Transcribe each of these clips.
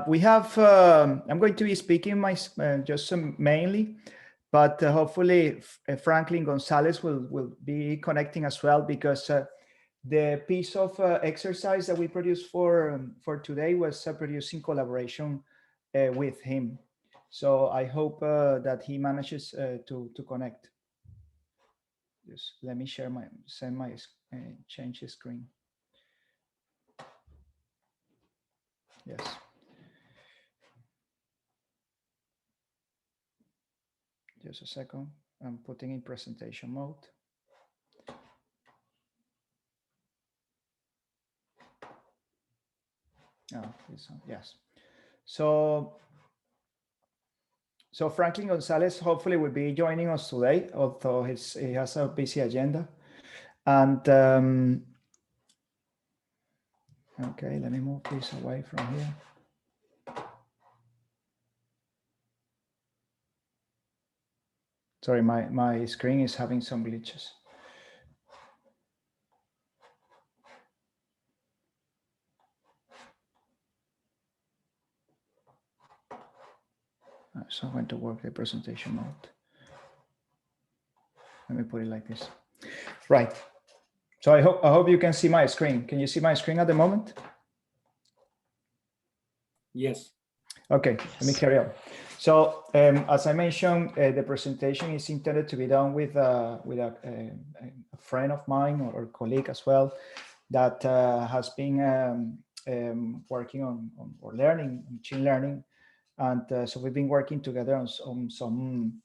We have, I'm going to be speaking just mainly, but hopefully Franklin Gonzalez will be connecting as well, because the piece of exercise that we produced for today was produced in collaboration with him. So I hope that he manages to connect. Just let me change the screen. Yes. Just a second. I'm putting in presentation mode. Oh, this one, yes. So Franklin Gonzalez hopefully will be joining us today, although he has a busy agenda. And okay, let me move this away from here. Sorry, my screen is having some glitches. So I'm going to work the presentation mode. Let me put it like this. Right. So I hope you can see my screen. Can you see my screen at the moment? Yes. Okay, let me carry on. So as I mentioned, the presentation is intended to be done with a friend of mine or colleague as well that has been working on or learning machine learning, and so we've been working together on some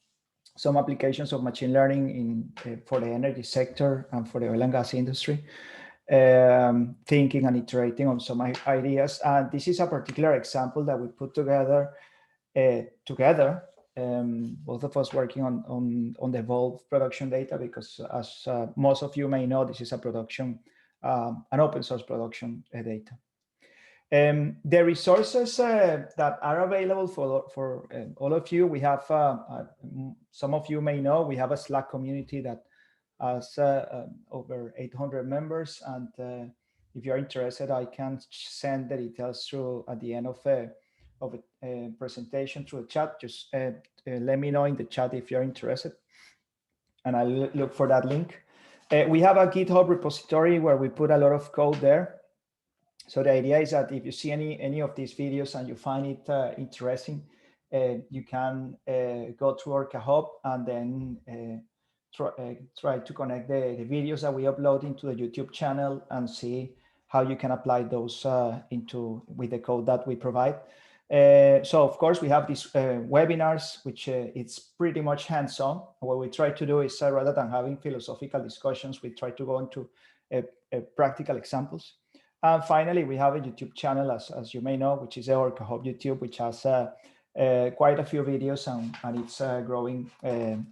applications of machine learning for the energy sector and for the oil and gas industry. Thinking and iterating on some ideas. And this is a particular example that we put together, both of us working on the Volve production data, because as most of you may know, this is a production, an open source production data. The resources that are available for all of you, we have, some of you may know, we have a Slack community that has over 800 members. And if you're interested, I can send the details through at the end of a presentation through the chat. Just let me know in the chat if you're interested, and I'll look for that link. We have a GitHub repository where we put a lot of code there. So the idea is that if you see any of these videos and you find it interesting, you can go to our GitHub and then try to connect the videos that we upload into the YouTube channel and see how you can apply those with the code that we provide. So of course we have these webinars, which it's pretty much hands-on. What we try to do is rather than having philosophical discussions, we try to go into practical examples. And finally, we have a YouTube channel, as you may know, which is our GitHub YouTube, which has quite a few videos, and it's growing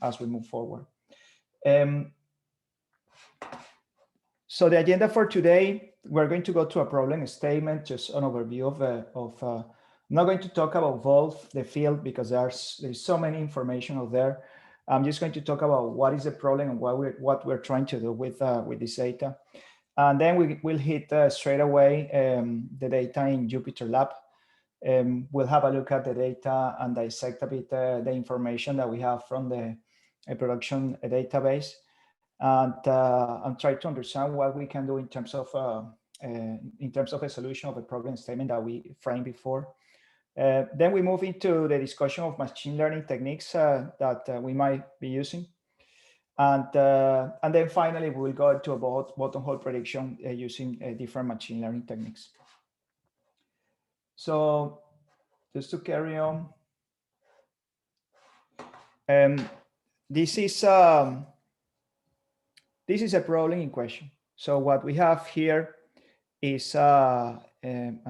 as we move forward. So the agenda for today, we're going to go to a problem statement, just an overview of I'm not going to talk about Volve, the field, because there's so many information out there. I'm just going to talk about what is the problem and what we're trying to do with this data. And then we'll hit straight away the data in Jupyter Lab. We'll have a look at the data and dissect a bit the information that we have from the production database, and try to understand what we can do in terms of a solution of a problem statement that we framed before. Then we move into the discussion of machine learning techniques that we might be using. And then finally, we will go into about bottom hole prediction using different machine learning techniques. So just to carry on, this is a problem in question. So what we have here is, and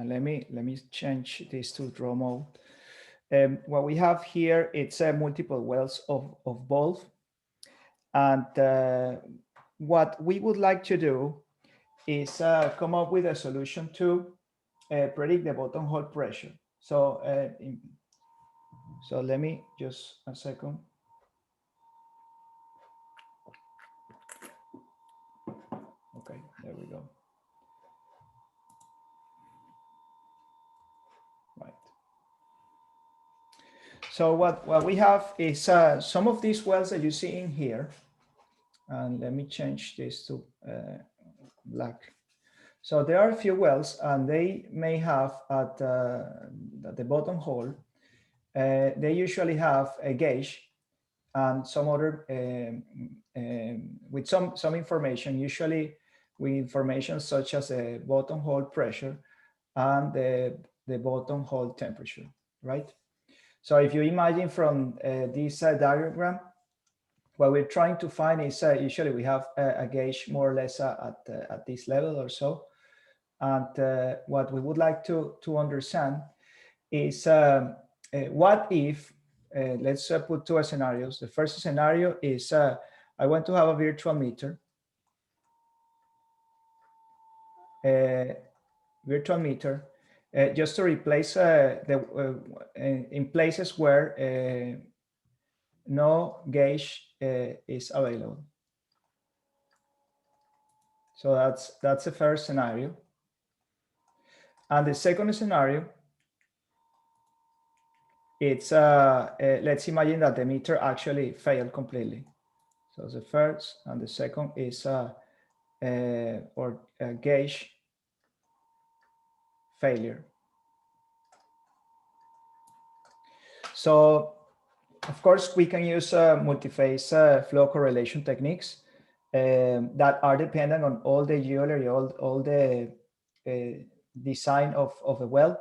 let me change this to draw mode. What we have here, it's multiple wells of Volve. And what we would like to do is come up with a solution to predict the bottom hole pressure. So, so let me just a second. Okay, there we go. So what we have is some of these wells that you see in here. And let me change this to black. So there are a few wells, and they may have at the bottom hole, they usually have a gauge and some other with some information, usually with information such as the bottom hole pressure and the bottom hole temperature, right? So if you imagine from this diagram, what we're trying to find is usually we have a gauge more or less at this level or so. And what we would like to understand is what if, let's put two scenarios. The first scenario is I want to have a virtual meter. Just to replace in places where no gauge is available. So that's the first scenario. And the second scenario, it's let's imagine that the meter actually failed completely. So the first and the second is gauge failure. So of course we can use multi-phase flow correlation techniques that are dependent on all the geology, all the design of a well.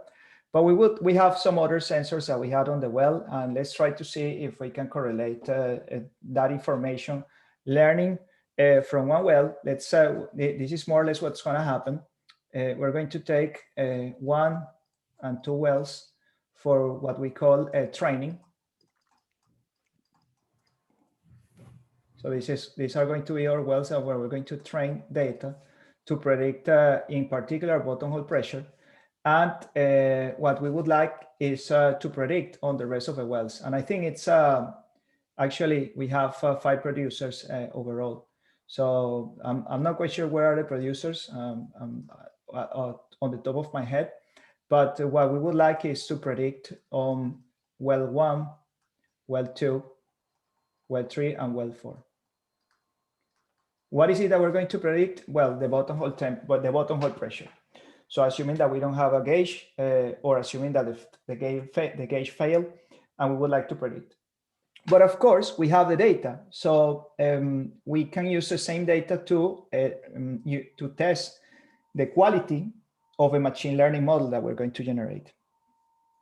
But we have some other sensors that we had on the well, and let's try to see if we can correlate that information, learning from one well. Let's this is more or less what's going to happen. We're going to take 1 and 2 wells for what we call training. So these are going to be our wells where we're going to train data to predict, in particular, bottom hole pressure. And what we would like is to predict on the rest of the wells. And I think it's actually, we have 5 producers overall. So I'm not quite sure where are the producers on the top of my head. But what we would like is to predict on well 1, well 2, well 3, and well 4. What is it that we're going to predict? Well, the bottom hole the bottom hole pressure. So assuming that we don't have a gauge, or assuming that the gauge failed, and we would like to predict. But of course, we have the data. So we can use the same data to test the quality of a machine learning model that we're going to generate.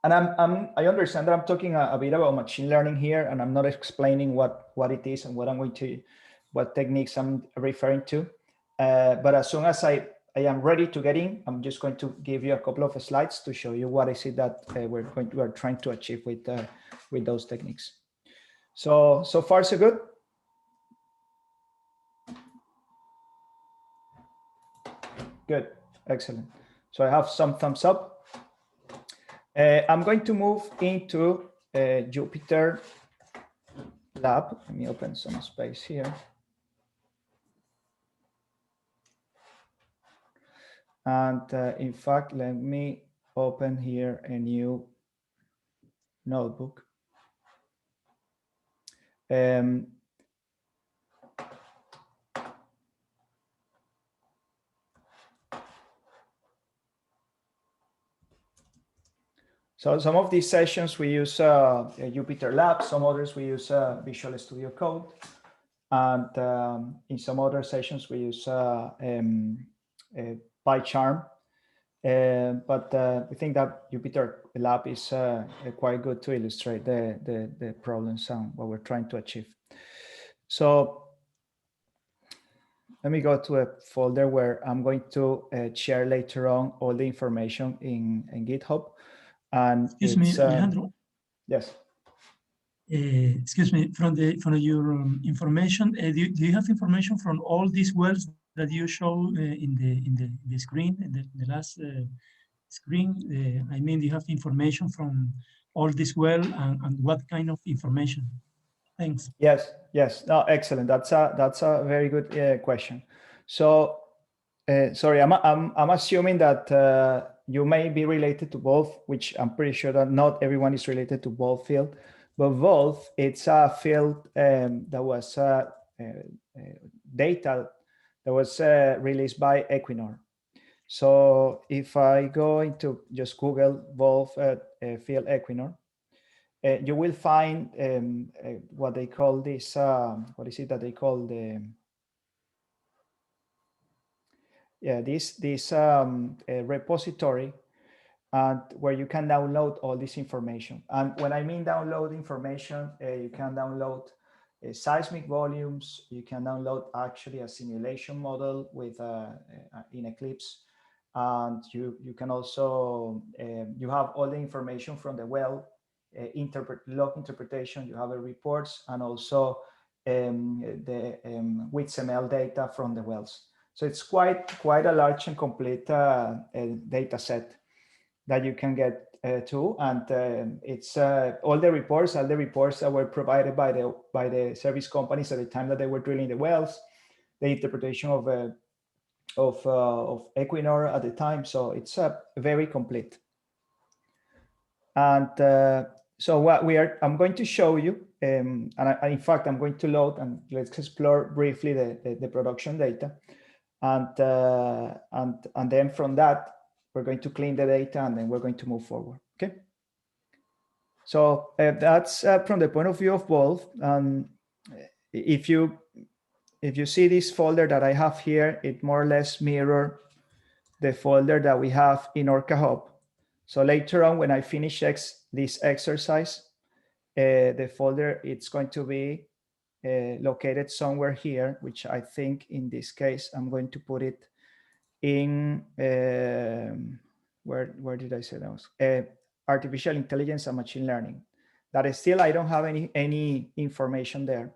And I understand that I'm talking a bit about machine learning here, and I'm not explaining what it is and what techniques I'm referring to. But as soon as I am ready to get in, I'm just going to give you a couple of slides to show you what is it that we're trying to achieve with those techniques. So far so good. Good, excellent. So I have some thumbs up. I'm going to move into Jupyter Lab. Let me open some space here. And in fact, let me open here a new notebook. So some of these sessions we use Jupyter Lab, some others we use Visual Studio Code, and in some other sessions we use PyCharm. But we think that Jupyter Lab is quite good to illustrate the problems and what we're trying to achieve. So let me go to a folder where I'm going to share later on all the information in GitHub. And excuse me, Alejandro. Yes. Excuse me, from your information, do you have information from all these wells that you show in the screen, in the last screen? I mean, do you have information from all this well, and what kind of information? Thanks. Yes. No, excellent. That's a very good question. So, sorry, I'm assuming that you may be related to both, which I'm pretty sure that not everyone is related to both field. But Volve, it's a field that was data that was released by Equinor. So if I go into just Google Volve field Equinor, you will find what they call this, what is it that they call the, this repository, and where you can download all this information. And when I mean download information, you can download seismic volumes. You can download actually a simulation model with in Eclipse, and you can also you have all the information from the well, log interpretation. You have the reports, and also the WITSML data from the wells. So it's quite a large and complete data set that you can get to, and it's all the reports that were provided by the service companies at the time that they were drilling the wells, the interpretation of Equinor at the time. So it's very complete. And so what I'm going to show you, and in fact, I'm going to load, and let's explore briefly the production data, and then from that, we're going to clean the data, and then we're going to move forward. Okay. So that's from the point of view of Volve. If you see this folder that I have here, it more or less mirrors the folder that we have in Orca Hub. So later on, when I finish this exercise, the folder, it's going to be located somewhere here, which I think in this case, I'm going to put it in, where did I say that was? Artificial intelligence and machine learning. That is still, I don't have any information there.